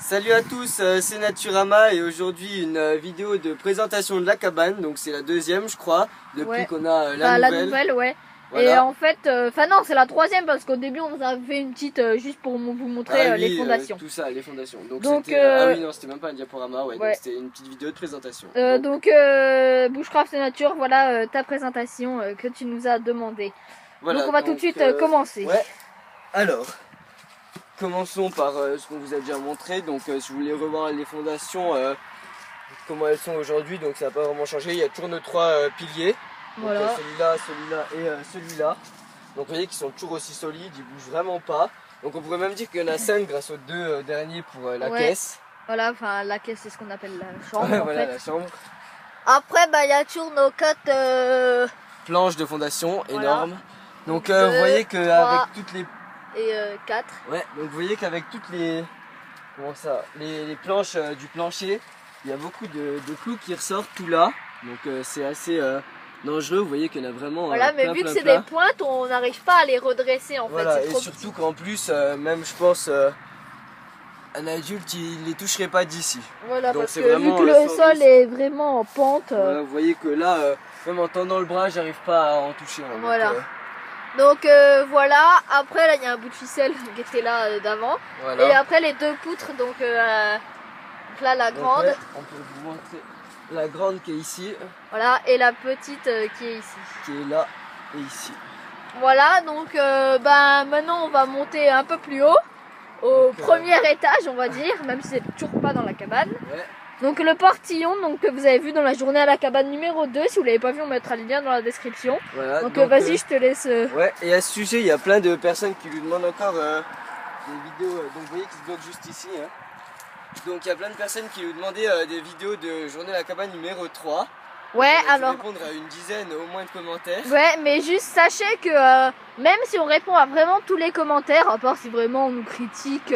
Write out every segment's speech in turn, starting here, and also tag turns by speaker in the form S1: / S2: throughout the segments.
S1: Salut à tous, c'est Naturama et aujourd'hui une vidéo de présentation de la cabane. Donc c'est la deuxième je crois, depuis qu'on a la nouvelle.
S2: Ouais.
S1: Voilà.
S2: Et en fait, non, c'est la troisième parce qu'au début on a fait une petite juste pour vous montrer les fondations.
S1: Tout ça, les fondations.
S2: Donc
S1: c'était, ah oui non, c'était même pas un diaporama,
S2: ouais.
S1: Donc c'était une petite vidéo de présentation.
S2: Donc Bushcraft et Nature, voilà ta présentation que tu nous as demandé. Voilà, donc on va tout de suite commencer.
S1: Ouais. Alors, commençons par ce qu'on vous a déjà montré. Donc si vous voulez revoir les fondations, comment elles sont aujourd'hui, donc ça n'a pas vraiment changé. Il y a toujours nos trois piliers. Donc
S2: voilà.
S1: Celui-là, celui-là et celui-là. Donc vous voyez qu'ils sont toujours aussi solides, ils bougent vraiment pas. Donc on pourrait même dire qu'il y en a 5 grâce aux deux derniers pour la caisse.
S2: Voilà, enfin la caisse c'est ce qu'on appelle la chambre.
S1: Ouais, voilà, la chambre.
S2: Après il y a toujours nos 4
S1: planches de fondation énormes. Donc
S2: 2,
S1: vous voyez qu'avec toutes les...
S2: Et 4.
S1: Ouais, donc vous voyez qu'avec toutes les... Comment ça, les planches du plancher, il y a beaucoup de clous qui ressortent tout là. Donc c'est assez dangereux, vous voyez qu'il y en a vraiment
S2: voilà, mais vu que c'est des pointes, on n'arrive pas à les redresser en fait.
S1: Et surtout qu'en plus, même je pense, un adulte il les toucherait pas d'ici.
S2: Voilà, donc parce que vu que le sol est vraiment en pente.
S1: Voilà, vous voyez que là, même en tendant le bras, j'arrive pas à en toucher. Hein,
S2: voilà. Donc voilà, après là il y a un bout de ficelle qui était là d'avant. Voilà. Et après les deux poutres, donc là la grande.
S1: Ouais, on peut vous montrer la grande qui est ici.
S2: Voilà, et la petite qui est ici.
S1: Qui est là et ici.
S2: Voilà, donc maintenant on va monter un peu plus haut, au premier étage on va dire, même si c'est toujours pas dans la cabane. Ouais. Donc le portillon que vous avez vu dans la journée à la cabane numéro 2, si vous l'avez pas vu on mettra le lien dans la description. Voilà, donc vas-y je te laisse.
S1: Ouais, et à ce sujet il y a plein de personnes qui lui demandent encore des vidéos, donc vous voyez qu'il se bloque juste ici. Hein. Donc il y a plein de personnes qui lui demandaient des vidéos de journée à la cabane numéro 3.
S2: Ouais, alors
S1: répondre à une dizaine au moins de commentaires.
S2: Ouais, mais juste sachez que même si on répond à vraiment tous les commentaires, à part si vraiment on nous critique...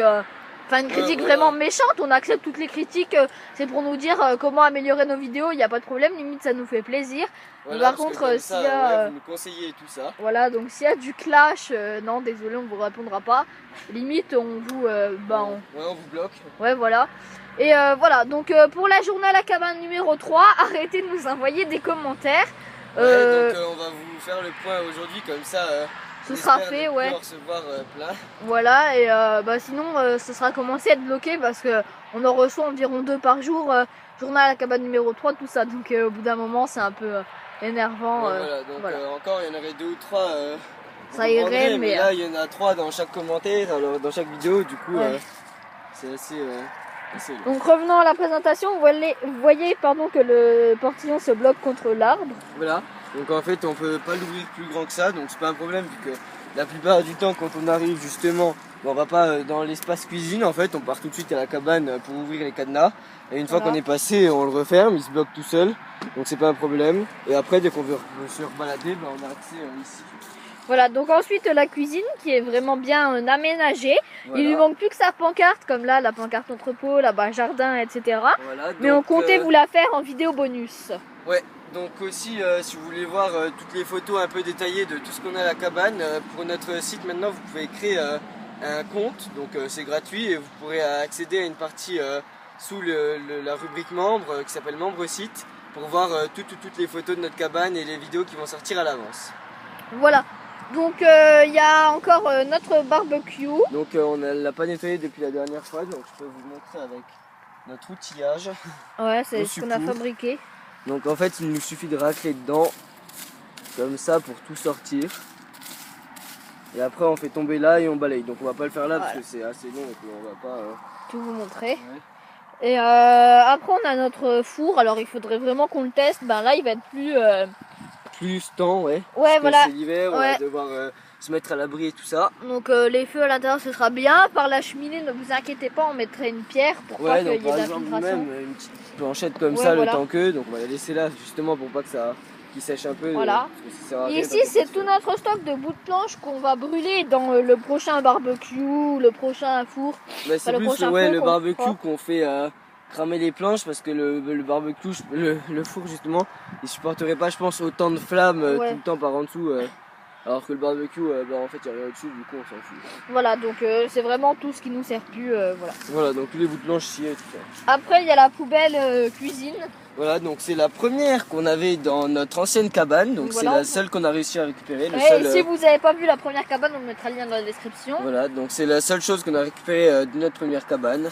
S2: Enfin une critique vraiment méchante, on accepte toutes les critiques, c'est pour nous dire comment améliorer nos vidéos, il n'y a pas de problème, limite ça nous fait plaisir.
S1: Voilà,
S2: mais par contre s'il y a...
S1: vous nous conseillez tout ça.
S2: Voilà, donc s'il y a du clash, non désolé on vous répondra pas. Limite on vous...
S1: Ouais, on vous bloque.
S2: Ouais voilà. Et voilà, donc pour la journée à la cabane numéro 3, arrêtez de nous envoyer des commentaires.
S1: Ouais, donc on va vous faire le point aujourd'hui comme ça...
S2: ce sera fait, ouais.
S1: Recevoir plein.
S2: Voilà, et sinon ce sera commencé à être bloqué parce que on en reçoit environ 2 par jour, journal à la cabane numéro 3, tout ça. Donc au bout d'un moment c'est un peu énervant.
S1: Voilà, donc encore il y en aurait 2 ou 3.
S2: Ça irait, mais
S1: là il y en a 3 dans chaque commentaire, alors dans chaque vidéo, du coup c'est assez long.
S2: Donc revenons à la présentation, vous voyez que le portillon se bloque contre l'arbre.
S1: Voilà. Donc en fait on peut pas l'ouvrir plus grand que ça, donc c'est pas un problème vu que la plupart du temps quand on arrive justement, on va pas dans l'espace cuisine en fait, on part tout de suite à la cabane pour ouvrir les cadenas. Et une fois qu'on est passé, on le referme, il se bloque tout seul, donc c'est pas un problème. Et après dès qu'on veut se rebalader, on a accès ici.
S2: Voilà, donc ensuite la cuisine qui est vraiment bien aménagée. Voilà. Il lui manque plus que sa pancarte, comme là la pancarte entrepôt, là-bas jardin, etc. Voilà, mais on comptait vous la faire en vidéo bonus.
S1: Ouais. Donc aussi, si vous voulez voir toutes les photos un peu détaillées de tout ce qu'on a à la cabane, pour notre site maintenant vous pouvez créer un compte, donc c'est gratuit et vous pourrez accéder à une partie sous la rubrique membres qui s'appelle membre site pour voir toutes les photos de notre cabane et les vidéos qui vont sortir à l'avance.
S2: Voilà, donc il y a encore notre barbecue.
S1: Donc on ne l'a pas nettoyé depuis la dernière fois, donc je peux vous montrer avec notre outillage.
S2: Ouais, c'est ce qu'on a fabriqué.
S1: Donc en fait il nous suffit de racler dedans comme ça pour tout sortir. Et après on fait tomber là et on balaye. Donc on va pas le faire là parce que c'est assez long et puis on va pas
S2: tout vous montrer. Ouais. Et après on a notre four. Alors il faudrait vraiment qu'on le teste. Ben là il va être
S1: plus temps, ouais.
S2: Ouais, voilà.
S1: C'est l'hiver, on va devoir se mettre à l'abri et tout ça.
S2: Donc les feux à l'intérieur ce sera bien. Par la cheminée, ne vous inquiétez pas, on mettrait une pierre pour pas qu'il y ait d'infiltration.
S1: Même une petite planchette comme ça le temps que, donc on va la laisser là justement pour pas que ça sèche un peu.
S2: Voilà. Et ici c'est tout notre stock de bouts de planche qu'on va brûler dans le prochain barbecue, le prochain four.
S1: Bah, c'est plus le barbecue qu'on fait cramer les planches parce que le barbecue, le four justement, il supporterait pas je pense autant de flammes tout le temps par en dessous. Alors que le barbecue, en fait il n'y a rien au-dessus, du coup on s'en fout.
S2: Voilà, donc c'est vraiment tout ce qui nous sert plus, voilà.
S1: Voilà, donc tous les bouts de planche ici et tout ça.
S2: Après il y a la poubelle cuisine.
S1: Voilà, donc c'est la première qu'on avait dans notre ancienne cabane, donc
S2: voilà,
S1: c'est la seule qu'on a réussi à récupérer.
S2: Si vous n'avez pas vu la première cabane, on mettra le lien dans la description.
S1: Voilà, donc c'est la seule chose qu'on a récupérée de notre première cabane.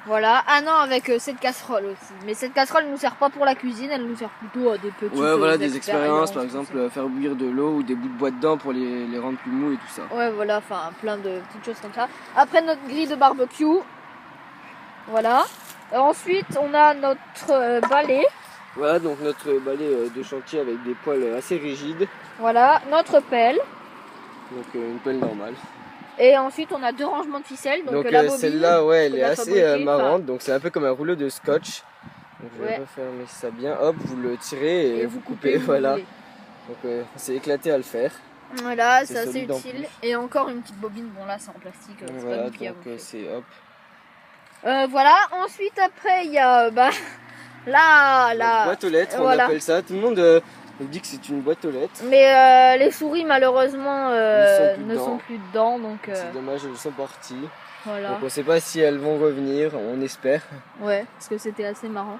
S2: Voilà, non, avec cette casserole aussi. Mais cette casserole ne nous sert pas pour la cuisine, elle nous sert plutôt à des petites
S1: voilà, des expériences, par exemple faire bouillir de l'eau ou des bouts de bois dedans pour les rendre plus mous et tout ça.
S2: Ouais, voilà, enfin plein de petites choses comme ça. Après notre grille de barbecue, voilà. Ensuite, on a notre balai.
S1: Voilà, donc notre balai de chantier avec des poils assez rigides.
S2: Voilà, notre pelle.
S1: Donc une pelle normale.
S2: Et ensuite, on a 2 rangements de ficelle. Donc la bobine,
S1: celle-là, ouais, elle est assez marrante. Donc c'est un peu comme un rouleau de scotch. Donc je vais refermer ça bien. Hop, vous le tirez et vous coupez. Voilà. Donc on s'est éclaté à le faire.
S2: Voilà, c'est assez utile. Et encore une petite bobine. Bon là, c'est en plastique.
S1: Voilà, donc c'est hop.
S2: Voilà. Ensuite, après, il y a la
S1: boîte aux lettres, on appelle ça. Tout le monde on dit que c'est une boîte aux lettres.
S2: Mais les souris malheureusement ne sont plus dedans, donc
S1: c'est dommage, elles sont parties.
S2: Voilà.
S1: Donc on sait pas si elles vont revenir, on espère.
S2: Ouais, parce que c'était assez marrant.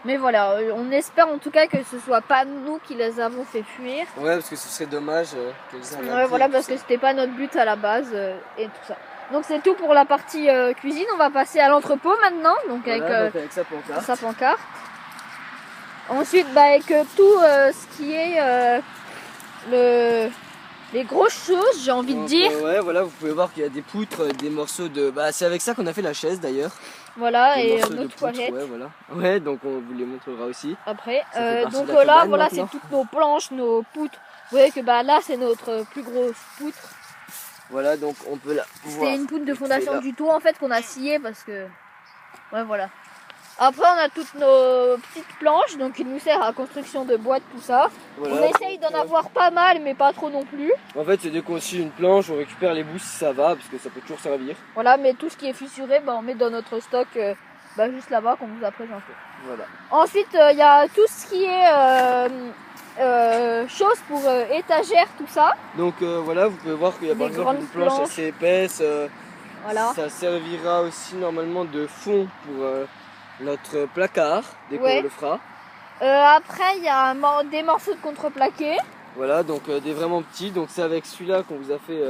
S2: Mais voilà, on espère en tout cas que ce soit pas nous qui les avons fait fuir.
S1: Ouais, parce que ce serait dommage qu'elles aient
S2: voilà, parce que c'était pas notre but à la base et tout ça. Donc c'est tout pour la partie cuisine. On va passer à l'entrepôt maintenant, donc avec sa pancarte. Ensuite, avec tout ce qui est les grosses choses, j'ai envie de dire.
S1: Ouais, voilà, vous pouvez voir qu'il y a des poutres, des morceaux de. C'est avec ça qu'on a fait la chaise d'ailleurs.
S2: Voilà, et notre toilette.
S1: Ouais, voilà. Ouais, donc on vous les montrera aussi.
S2: Après, donc là, voilà, c'est toutes nos planches, nos poutres. Vous voyez que là, c'est notre plus grosse poutre.
S1: Voilà, donc on peut la voir.
S2: C'était une poutre de fondation du toit en fait qu'on a scié parce que. Ouais, voilà. Après, on a toutes nos petites planches, donc il nous sert à la construction de boîtes, tout ça. Voilà, on essaye d'en avoir pas mal, mais pas trop non plus.
S1: En fait, c'est dès qu'on scie une planche, on récupère les bouts si ça va, parce que ça peut toujours servir.
S2: Voilà, mais tout ce qui est fissuré, on met dans notre stock juste là-bas qu'on vous a présenté.
S1: Voilà.
S2: Ensuite, il y a tout ce qui est choses pour étagères, tout ça.
S1: Donc voilà, vous pouvez voir qu'il y a par exemple une planche assez épaisse. Voilà. Ça servira aussi normalement de fond pour notre placard, dès qu'on le fera.
S2: Après, il y a des morceaux de contreplaqué.
S1: Voilà, donc des vraiment petits. Donc c'est avec celui-là qu'on vous a fait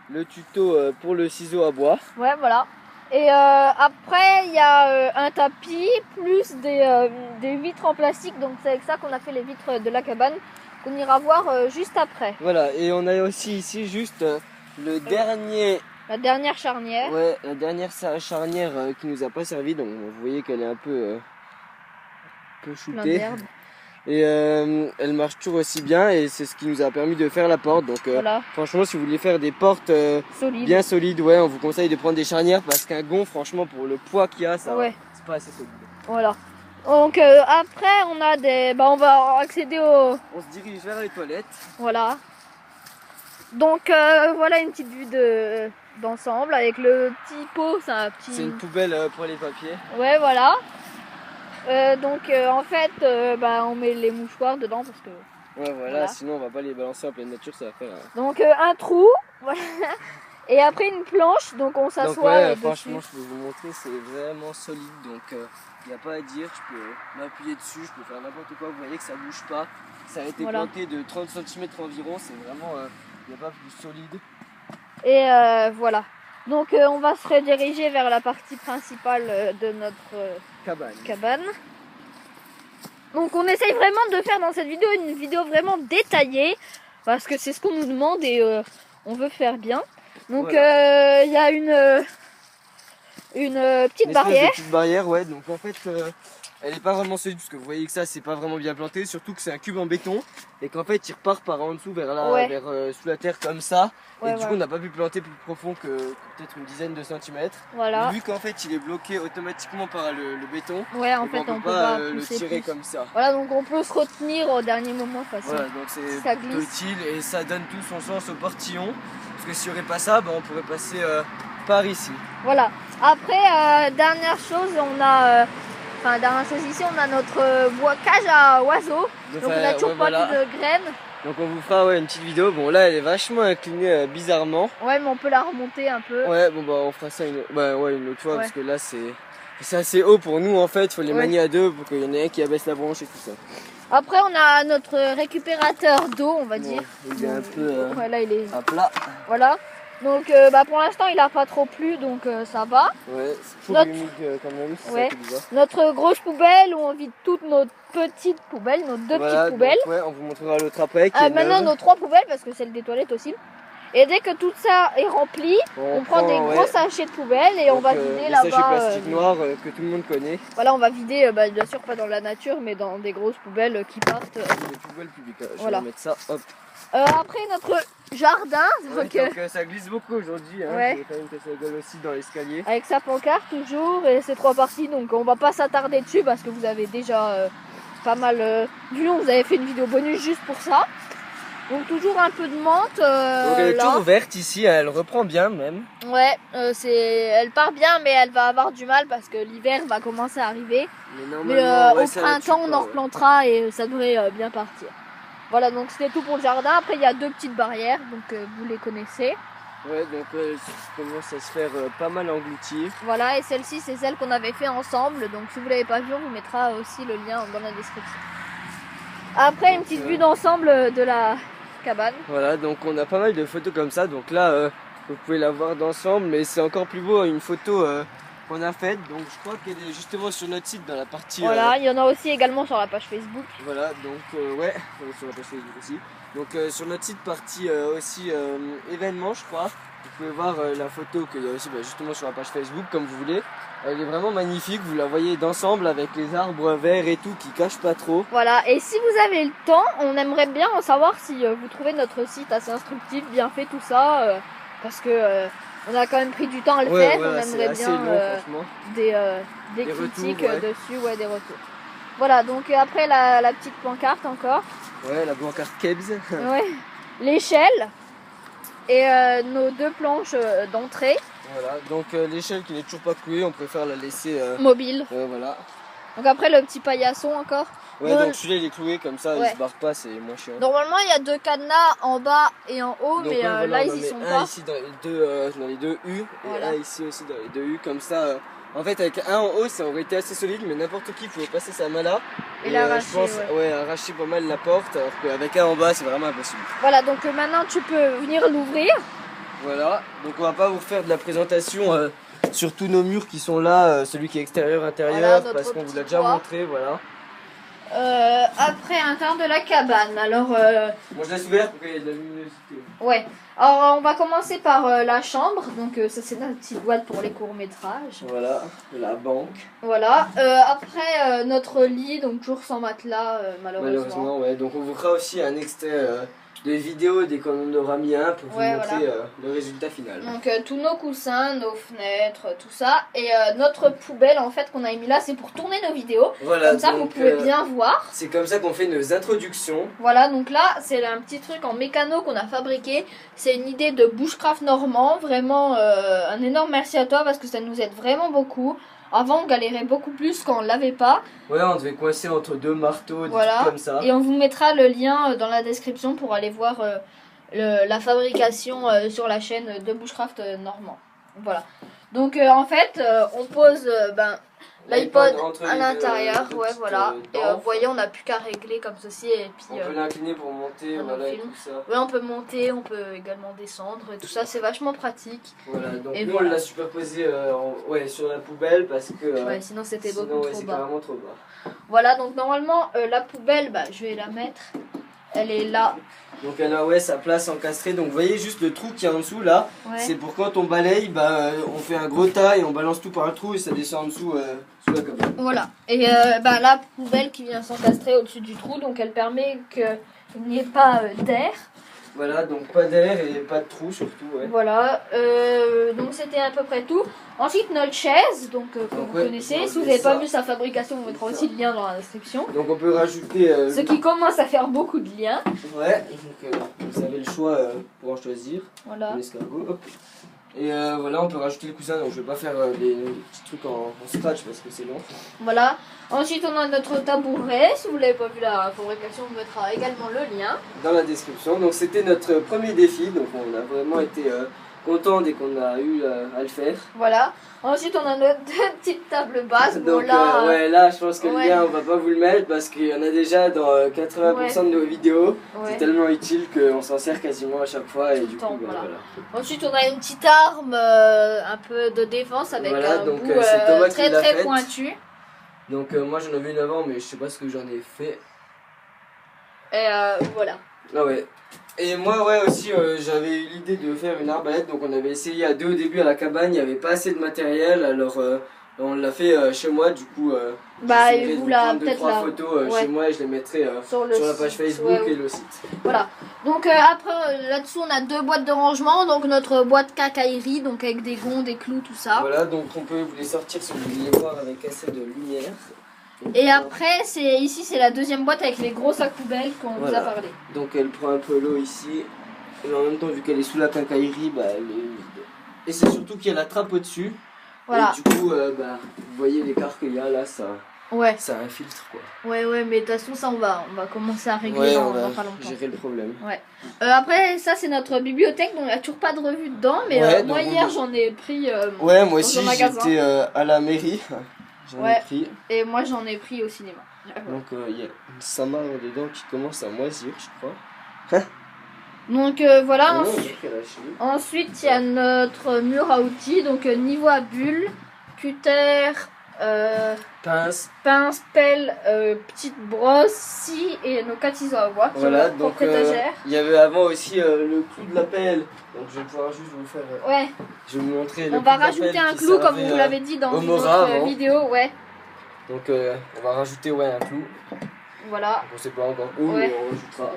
S1: le tuto pour le ciseau à bois.
S2: Ouais, voilà. Et après, il y a un tapis, plus des vitres en plastique. Donc c'est avec ça qu'on a fait les vitres de la cabane, qu'on ira voir juste après.
S1: Voilà, et on a aussi ici juste le dernier...
S2: La dernière charnière.
S1: Ouais, la dernière charnière qui nous a pas servi, donc vous voyez qu'elle est un peu shootée. Et elle marche toujours aussi bien et c'est ce qui nous a permis de faire la porte. Donc franchement, si vous voulez faire des portes bien solides, on vous conseille de prendre des charnières parce qu'un gond, franchement, pour le poids qu'il y a, ça c'est pas assez solide.
S2: Voilà. Donc après, on a on va accéder au...
S1: On se dirige vers les toilettes.
S2: Voilà. Donc voilà une petite vue d'ensemble avec le petit pot,
S1: c'est une poubelle pour les papiers.
S2: Ouais, voilà. Donc en fait, on met les mouchoirs dedans parce que.
S1: Ouais, voilà. Sinon on va pas les balancer en pleine nature, ça va faire.
S2: Donc un trou, voilà. Et après une planche, donc on s'assoit.
S1: Franchement, je peux vous montrer, c'est vraiment solide, donc il n'y a pas à dire. Je peux m'appuyer dessus, je peux faire n'importe quoi. Vous voyez que ça bouge pas. Ça a été planté de 30 cm environ, c'est vraiment. Il n'y a pas plus solide.
S2: Et voilà. Donc on va se rediriger vers la partie principale de notre cabane. Donc on essaye vraiment de faire dans cette vidéo une vidéo vraiment détaillée. Parce que c'est ce qu'on nous demande et on veut faire bien. Donc il y a une petite barrière.
S1: Une petite barrière, ouais. Donc en fait... elle n'est pas vraiment solide parce que vous voyez que ça c'est pas vraiment bien planté, surtout que c'est un cube en béton et qu'en fait il repart par en dessous vers là, sous la terre comme ça. Et du coup on n'a pas pu planter plus profond que peut-être une dizaine de centimètres.
S2: Voilà.
S1: Vu qu'en fait il est bloqué automatiquement par le béton,
S2: en fait on peut pas
S1: le tirer comme ça.
S2: Voilà, donc on peut se retenir au dernier moment facile.
S1: Voilà, donc c'est plutôt utile et ça donne tout son sens au portillon. Parce que s'il n'y aurait pas ça, on pourrait passer par ici.
S2: Voilà. Après, dernière chose, on a... dernière chose ici, on a notre cage à oiseaux. Donc on a toujours pas mis de graines.
S1: Donc on vous fera une petite vidéo. Bon là elle est vachement inclinée bizarrement.
S2: Ouais, mais on peut la remonter un peu.
S1: Ouais, bon bah on fera ça une autre fois parce que là c'est assez haut pour nous en fait. Il faut les manier à deux pour qu'il y en ait un qui abaisse la branche et tout ça.
S2: Après on a notre récupérateur d'eau, on va dire.
S1: Il est un peu
S2: ouais, là il est
S1: à plat.
S2: Voilà. Donc pour l'instant il a pas trop plu, donc ça va.
S1: Ouais, c'est toujours humide quand même.
S2: Ouais. Notre grosse poubelle où on vide toutes nos petites poubelles, nos deux petites poubelles.
S1: Donc, ouais, on vous montrera l'autre après.
S2: Maintenant nos 3 poubelles parce que celle des toilettes aussi. Et dès que tout ça est rempli, on prend des gros sachets de poubelle et on va vider là-bas.
S1: Des sachets plastiques noirs que tout le monde connaît.
S2: Voilà, on va vider bien sûr pas dans la nature mais dans des grosses poubelles qui partent.
S1: Des poubelles publiques. Je vais mettre ça. Hop.
S2: Après notre jardin,
S1: donc ça glisse beaucoup aujourd'hui, hein.
S2: Ouais.
S1: Quand même que ça gueule aussi dans l'escalier.
S2: Avec sa pancarte toujours et ses 3 parties, donc on va pas s'attarder dessus parce que vous avez déjà pas mal vu, on vous avait fait une vidéo bonus juste pour ça. Donc toujours un peu de menthe.
S1: Donc elle est toujours verte ici, elle reprend bien même.
S2: Ouais, elle part bien mais elle va avoir du mal parce que l'hiver va commencer à arriver. Mais au printemps on en replantera et ça devrait bien partir. Voilà, donc c'était tout pour le jardin. Après, il y a 2 petites barrières, donc vous les connaissez.
S1: Ouais, donc ça commence à se faire pas mal engloutir.
S2: Voilà, et celle-ci, c'est celle qu'on avait fait ensemble. Donc si vous ne l'avez pas vue, on vous mettra aussi le lien dans la description. Après, une petite vue d'ensemble de la cabane.
S1: Voilà, donc on a pas mal de photos comme ça. Donc là, vous pouvez la voir d'ensemble, mais c'est encore plus beau, une photo qu'on a faite. Donc je crois qu'elle est justement sur notre site dans la partie...
S2: Voilà, il y en a aussi également sur la page Facebook.
S1: Voilà, donc ouais, sur la page Facebook aussi. Donc sur notre site partie aussi événements, je crois. Vous pouvez voir la photo qu'il y a aussi justement sur la page Facebook, comme vous voulez. Elle est vraiment magnifique, vous la voyez d'ensemble avec les arbres verts et tout qui cachent pas trop.
S2: Voilà, et si vous avez le temps, on aimerait bien en savoir si vous trouvez notre site assez instructif, bien fait, tout ça. Parce que on a quand même pris du temps à le faire,
S1: voilà,
S2: on aimerait bien
S1: long,
S2: des critiques retours, dessus, des retours. Voilà, donc après la petite pancarte encore.
S1: Ouais, la pancarte Kebs.
S2: Ouais, l'échelle et nos 2 planches d'entrée.
S1: Voilà, donc l'échelle qui n'est toujours pas clouée, on préfère la laisser
S2: mobile.
S1: Voilà.
S2: Donc après le petit paillasson encore.
S1: Ouais, donc celui-là il est cloué comme ça, il se barre pas, c'est moins chiant.
S2: Normalement il y a 2 cadenas en bas et en haut, donc, mais là ils y sont pas.
S1: Ici dans les deux U et un ici aussi dans les 2 U, comme ça. En fait avec un en haut ça aurait été assez solide, mais n'importe qui pouvait passer sa main là.
S2: Et l'arracher,
S1: je pense, arracher pas mal la porte, alors qu'avec un en bas c'est vraiment impossible.
S2: Voilà, donc maintenant tu peux venir l'ouvrir.
S1: Voilà, donc on va pas vous faire de la présentation sur tous nos murs qui sont là, celui qui est extérieur, intérieur, parce qu'on vous l'a déjà montré, voilà.
S2: Après, à l'intérieur de la cabane, alors...
S1: Moi je laisse ouvert pour qu'il y ait de la luminosité.
S2: Ouais, alors on va commencer par la chambre, donc ça c'est notre petite boîte pour les courts-métrages.
S1: Voilà, la banque.
S2: Voilà, après notre lit, donc toujours sans matelas, malheureusement.
S1: Ouais, donc on vous fera aussi un extrait de vidéo dès qu'on en aura mis un pour vous montrer le résultat final.
S2: Donc tous nos coussins, nos fenêtres, tout ça. Et notre poubelle en fait qu'on a mis là, c'est pour tourner nos vidéos.
S1: Voilà,
S2: comme ça vous pouvez bien voir.
S1: C'est comme ça qu'on fait nos introductions.
S2: Voilà, donc là c'est un petit truc en mécano qu'on a fabriqué. C'est une idée de Bushcraft Normand. Vraiment un énorme merci à toi parce que ça nous aide vraiment beaucoup. Avant, on galérait beaucoup plus quand on l'avait pas.
S1: Ouais, on devait coincer entre 2 marteaux, des trucs comme ça.
S2: Et on vous mettra le lien dans la description pour aller voir la fabrication sur la chaîne de Bushcraft Normand. Voilà. Donc en fait, on pose l'iPod à l'intérieur, voilà. Et vous voyez, on n'a plus qu'à régler comme ceci et puis.
S1: On peut l'incliner pour monter, voilà, et tout ça.
S2: Ouais, on peut monter, on peut également descendre et tout ça, c'est vachement pratique.
S1: Voilà, donc nous on l'a superposé sur la poubelle parce que.
S2: Sinon c'était beaucoup trop bas.
S1: Carrément trop bas.
S2: Voilà, donc normalement la poubelle, je vais la mettre. Elle est là.
S1: Donc elle a sa place encastrée. Donc vous voyez juste le trou qui est en dessous là. C'est pour quand on balaye, on fait un gros tas et on balance tout par le trou et ça descend en dessous sous la cabane.
S2: Voilà. Et la poubelle qui vient s'encastrer au-dessus du trou, donc elle permet qu'il n'y ait pas d'air.
S1: Voilà, donc pas d'air et pas de trou surtout.
S2: Voilà, donc c'était à peu près tout. Ensuite notre chaise, donc comme vous connaissez, si vous n'avez pas vu sa fabrication, on mettra aussi le lien dans la description.
S1: Donc on peut rajouter...
S2: ce qui commence à faire beaucoup de liens.
S1: Ouais, donc vous avez le choix pour en choisir.
S2: Voilà.
S1: L'escargot, hop. Et voilà, on peut rajouter le coussin, donc je vais pas faire des petits trucs en scratch parce que c'est long.
S2: Voilà. Ensuite, on a notre tabouret. Si vous l'avez pas vu la fabrication, on mettra également le lien
S1: dans la description. Donc c'était notre premier défi, donc on a vraiment été content dès qu'on a eu à le faire.
S2: Voilà. Ensuite, on a notre petite table basse.
S1: Donc
S2: bon, là,
S1: ouais, là je pense que le lien on va pas vous le mettre parce qu'il y en a déjà dans 80% de nos vidéos. C'est tellement utile qu'on s'en sert quasiment à chaque fois et du coup voilà.
S2: Ensuite, on a une petite arme un peu de défense avec un
S1: donc,
S2: bout très pointu.
S1: Donc moi j'en avais une avant mais je sais pas ce que j'en ai fait.
S2: Et voilà.
S1: Ah ouais. Et moi ouais aussi j'avais eu l'idée de faire une arbalète, donc on avait essayé à deux au début à la cabane, il n'y avait pas assez de matériel, alors on l'a fait chez moi, du coup
S2: et vous la
S1: peut-être 3 photos chez moi et je les mettrai sur la page Facebook et le site.
S2: Voilà. Donc après là-dessous on a 2 boîtes de rangement, donc notre boîte quincaillerie, donc avec des gonds, des clous, tout ça.
S1: Voilà, donc on peut vous les sortir si vous voulez les voir avec assez de lumière.
S2: Et après, ici c'est la deuxième boîte avec les gros sacs poubelles qu'on vous a parlé.
S1: Donc elle prend un peu l'eau ici. Et en même temps, vu qu'elle est sous la quincaillerie, elle est vide. Et c'est surtout qu'il y a la trappe au-dessus.
S2: Voilà.
S1: Et du coup, vous voyez l'écart qu'il y a là, ça infiltre quoi.
S2: Ouais, mais de toute façon, ça on va commencer à régler dans pas longtemps.
S1: Gérer le problème.
S2: Ouais. Après, ça c'est notre bibliothèque, donc il n'y a toujours pas de revue dedans, mais moi hier j'en ai pris.
S1: Ouais, moi aussi j'étais à la mairie. J'en ai pris.
S2: Et moi j'en ai pris au cinéma.
S1: Donc il y a une samarre dedans qui commence à moisir, je crois.
S2: Donc voilà. Ensuite il y a notre mur à outils, donc niveau à bulles, cutter, pince, pelle, petite brosse, scie et nos 4 ciseaux à bois.
S1: Voilà, donc il y avait avant aussi le clou de la pelle. Donc je vais pouvoir juste vous faire. Je vais vous montrer.
S2: On va rajouter un clou comme vous l'avez dit dans une autre vidéo,
S1: Donc on va rajouter un clou.
S2: Voilà.
S1: On sait pas encore où, mais on rajoutera.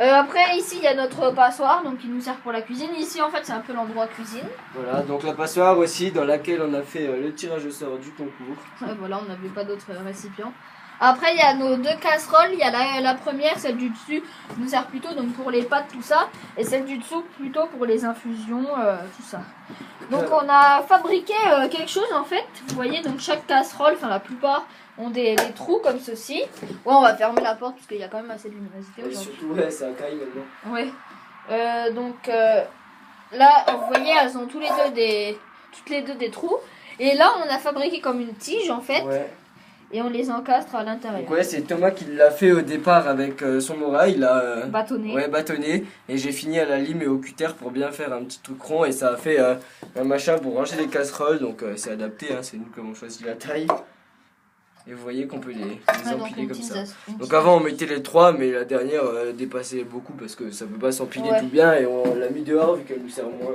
S2: Après ici il y a notre passoire, donc qui nous sert pour la cuisine. Ici en fait c'est un peu l'endroit cuisine.
S1: Voilà, donc la passoire aussi dans laquelle on a fait le tirage au sort du concours.
S2: Voilà, on n'avait pas d'autres récipients. Après il y a nos 2 casseroles, il y a la première, celle du dessus nous sert plutôt donc pour les pâtes tout ça, et celle du dessous plutôt pour les infusions, tout ça. Donc on a fabriqué quelque chose en fait, vous voyez, donc chaque casserole, enfin la plupart ont des trous comme ceci. On va fermer la porte parce qu'il y a quand même assez de luminosité aujourd'hui.
S1: Surtout ça caille maintenant.
S2: Donc là vous voyez elles ont toutes les deux des trous, et là on a fabriqué comme une tige en fait. Et on les encastre à l'intérieur.
S1: Donc c'est Thomas qui l'a fait au départ avec son Mora, il a bâtonné. Et j'ai fini à la lime et au cutter pour bien faire un petit truc rond, et ça a fait un machin pour ranger les casseroles, donc c'est adapté, c'est nous qui avons choisi la taille. Et vous voyez qu'on peut les empiler comme ça. Donc avant on mettait les 3, mais la dernière dépassait beaucoup parce que ça ne peut pas s'empiler tout bien, et on l'a mis dehors vu qu'elle nous sert moins.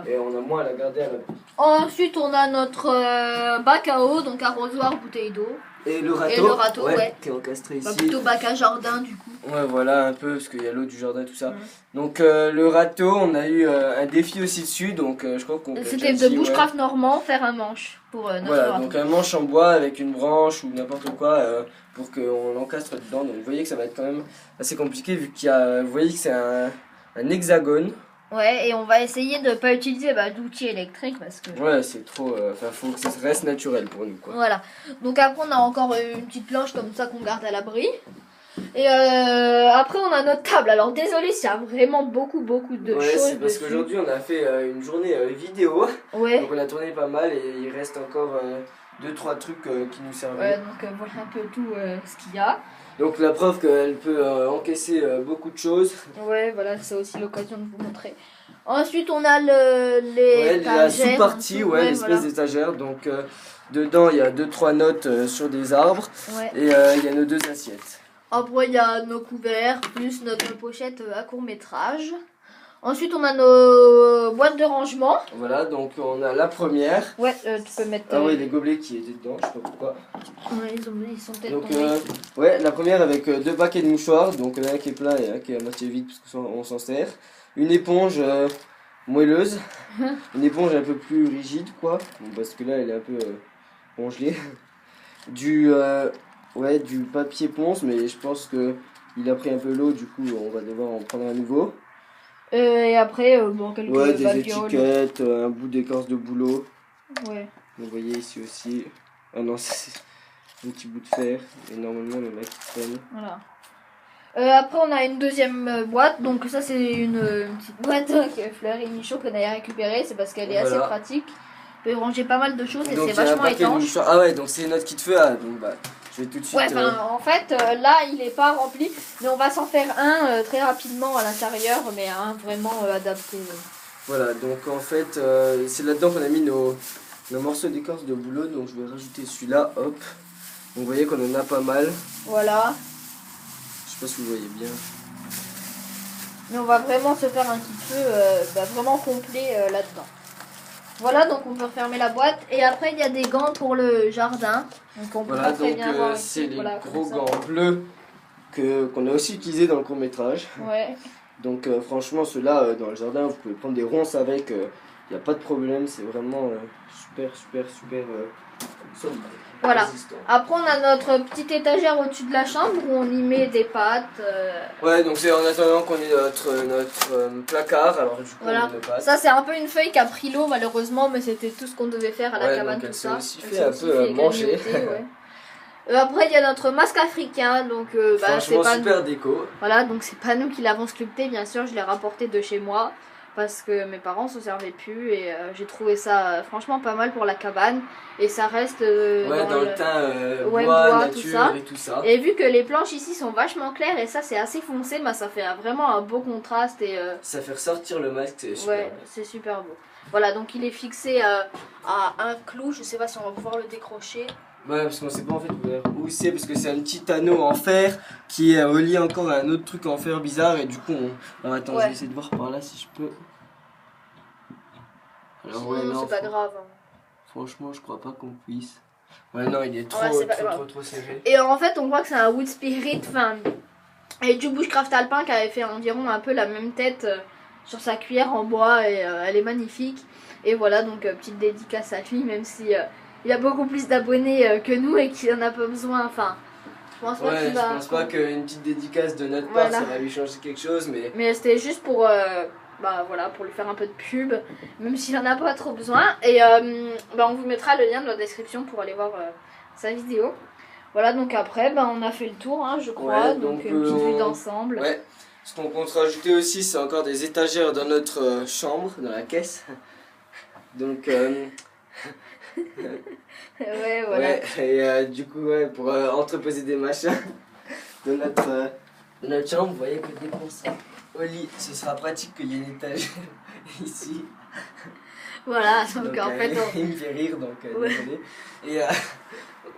S1: Et on a moins à la garder à la main.
S2: Ensuite, on a notre bac à eau, donc arrosoir, bouteille d'eau.
S1: Et le râteau, qui est encastré ici.
S2: Plutôt bac à jardin, du coup.
S1: Voilà, un peu, parce qu'il y a l'eau du jardin, tout ça. Donc, le râteau, on a eu un défi aussi dessus, donc je crois qu'on peut.
S2: C'était de Bushcraft Normand, faire un manche pour notre râteau.
S1: Donc un manche en bois avec une branche ou n'importe quoi pour qu'on l'encastre dedans. Donc, vous voyez que ça va être quand même assez compliqué, vu qu'il y a. Vous voyez que c'est un hexagone.
S2: Et on va essayer de pas utiliser d'outils électriques parce que.
S1: C'est trop. Faut que ça reste naturel pour nous, quoi.
S2: Voilà. Donc après, on a encore une petite planche comme ça qu'on garde à l'abri. Et après, on a notre table. Alors désolé s'il y a vraiment beaucoup de choses.
S1: C'est parce qu'aujourd'hui, on a fait une journée vidéo. Donc on a tourné pas mal et il reste encore 2-3 trucs qui nous servent.
S2: Donc voilà un peu tout ce qu'il y a.
S1: Donc la preuve qu'elle peut encaisser beaucoup de choses.
S2: Voilà, c'est aussi l'occasion de vous montrer. Ensuite, on a les
S1: la sous-partie, l'espèce d'étagère. Donc dedans, il y a 2-3 notes sur des arbres. Et il y a nos 2 assiettes.
S2: Après, il y a nos couverts, plus notre pochette à court-métrage. Ensuite, on a nos boîtes de rangement. Voilà,
S1: donc on a la première.
S2: Tu peux mettre...
S1: les gobelets qui étaient dedans, je sais pas pourquoi.
S2: Ils sont peut-être
S1: tombés. La première avec 2 paquets de mouchoirs, donc un qui est plein et un qui est à moitié vide parce qu'on s'en sert. Une éponge moelleuse, une éponge un peu plus rigide, quoi. Parce que là, elle est un peu congelée. Du papier ponce, mais je pense qu'il a pris un peu l'eau, du coup, on va devoir en prendre un nouveau.
S2: Et après, bon, quelques
S1: des
S2: bagnoles.
S1: étiquettes, un bout d'écorce de boulot.
S2: Ouais.
S1: Vous voyez ici aussi. Ah non, c'est un petit bout de fer. Et normalement, le mec il traîne.
S2: Voilà. Après, on a une deuxième boîte. Donc, ça, c'est une petite boîte que Fleur et Michaud qu'on a récupérée. C'est parce qu'elle est assez pratique. On peut ranger pas mal de choses et c'est vachement étanche.
S1: Ah ouais, donc c'est notre kit feu. Donc, bah, je vais tout de suite.
S2: Ouais, en fait, là, il est pas rempli. Mais on va s'en faire un très rapidement à l'intérieur. Mais un vraiment adapté.
S1: Voilà, donc en fait, c'est là-dedans qu'on a mis nos morceaux d'écorce de boulot. Donc, je vais rajouter celui-là. Hop. Donc, vous voyez qu'on en a pas mal.
S2: Voilà.
S1: Je sais pas si vous voyez bien.
S2: Mais on va vraiment se faire un kit feu vraiment complet là-dedans. Voilà, donc on peut refermer la boîte. Et après, il y a des gants pour le jardin. Donc on peut pas très bien voir ici.
S1: C'est les gros gants bleus qu'on a aussi utilisés dans le court-métrage.
S2: Ouais.
S1: Donc franchement, ceux-là, dans le jardin, vous pouvez prendre des ronces avec. Il n'y a pas de problème. C'est vraiment super solide.
S2: Voilà.
S1: Résistant.
S2: Après, on a notre petite étagère au-dessus de la chambre où on y met des pâtes.
S1: Ouais, donc c'est en attendant qu'on ait notre placard. Alors du coup,
S2: voilà.
S1: on met nos pâtes.
S2: Ça, c'est un peu une feuille qui a pris l'eau malheureusement, mais c'était tout ce qu'on devait faire à la cabane,
S1: donc
S2: tout ça.
S1: Elle s'est aussi fait un peu manger.
S2: Ouais. Après, il y a notre masque africain, donc
S1: c'est pas super déco.
S2: Voilà, donc c'est pas nous qui l'avons sculpté, bien sûr, je l'ai rapporté de chez moi. Parce que mes parents s'en servaient plus et j'ai trouvé ça franchement pas mal pour la cabane. Et ça reste
S1: dans le teint bois, nature et tout ça.
S2: Et vu que les planches ici sont vachement claires et ça c'est assez foncé, bah, ça fait vraiment un beau contraste. Et
S1: ça fait ressortir le masque, c'est super.
S2: Ouais, c'est super beau. Voilà, donc il est fixé à un clou, je sais pas si on va pouvoir le décrocher.
S1: Ouais, parce qu'on sait pas en fait où c'est, parce que c'est un petit anneau en fer qui est relié encore à un autre truc en fer bizarre, et du coup on... Attends, je vais essayer de voir par là si je peux. Alors
S2: non, c'est pas grave.
S1: Franchement, je crois pas qu'on puisse. Ouais, non, il est trop serré.
S2: Et en fait, on voit que c'est un Wood Spirit, et du Bushcraft Alpin qui avait fait environ un peu la même tête sur sa cuillère en bois, et elle est magnifique. Et voilà, donc petite dédicace à lui, même si... il a beaucoup plus d'abonnés que nous et qu'il en a pas besoin. Enfin, je pense pas qu'il va.
S1: Je pense pas qu'une petite dédicace de notre part ça va lui changer quelque chose, mais.
S2: Mais c'était juste pour, pour lui faire un peu de pub, même s'il en a pas trop besoin. Et on vous mettra le lien dans la description pour aller voir sa vidéo. Voilà, donc après, on a fait le tour, hein, je crois. Donc une petite vue d'ensemble.
S1: Ouais. Ce qu'on compte rajouter aussi, c'est encore des étagères dans notre chambre, dans la caisse. Donc.
S2: Ouais, voilà.
S1: Ouais, et du coup, pour entreposer des machins de notre chambre, vous voyez que dès qu'on sera au lit, ce sera pratique qu'il y ait une étagère ici.
S2: Voilà, donc en fait.
S1: Il me fait rire, donc désolé. Et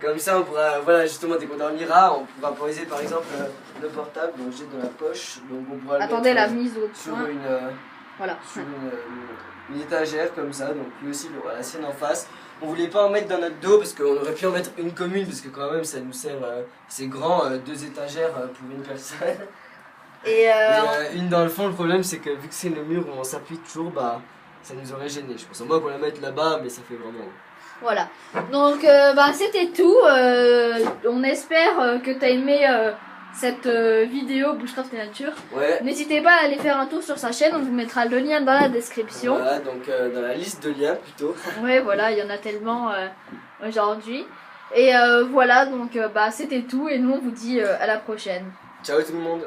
S1: comme ça, on pourra, justement, dès qu'on dormira, on pourra poser par exemple le portable, donc j'ai dans la poche. Donc on pourra
S2: Attendez, la mise au
S1: sur une étagère comme ça, donc lui aussi il aura la sienne en face. On voulait pas en mettre dans notre dos parce qu'on aurait pu en mettre une commune, parce que quand même ça nous sert, c'est grand, 2 étagères pour une personne. Et une dans le fond, le problème c'est que vu que c'est le mur où on s'appuie toujours, ça nous aurait gêné. Je pense à moi qu'on la mette là-bas, mais ça fait vraiment...
S2: Voilà, donc c'était tout. On espère que tu as aimé cette vidéo Bushcraft et Nature.
S1: Ouais.
S2: N'hésitez pas à aller faire un tour sur sa chaîne, on vous mettra le lien dans la description.
S1: Voilà, donc dans la liste de liens plutôt.
S2: Ouais, voilà, il y en a tellement aujourd'hui. Et voilà, donc c'était tout et nous on vous dit à la prochaine.
S1: Ciao tout le monde.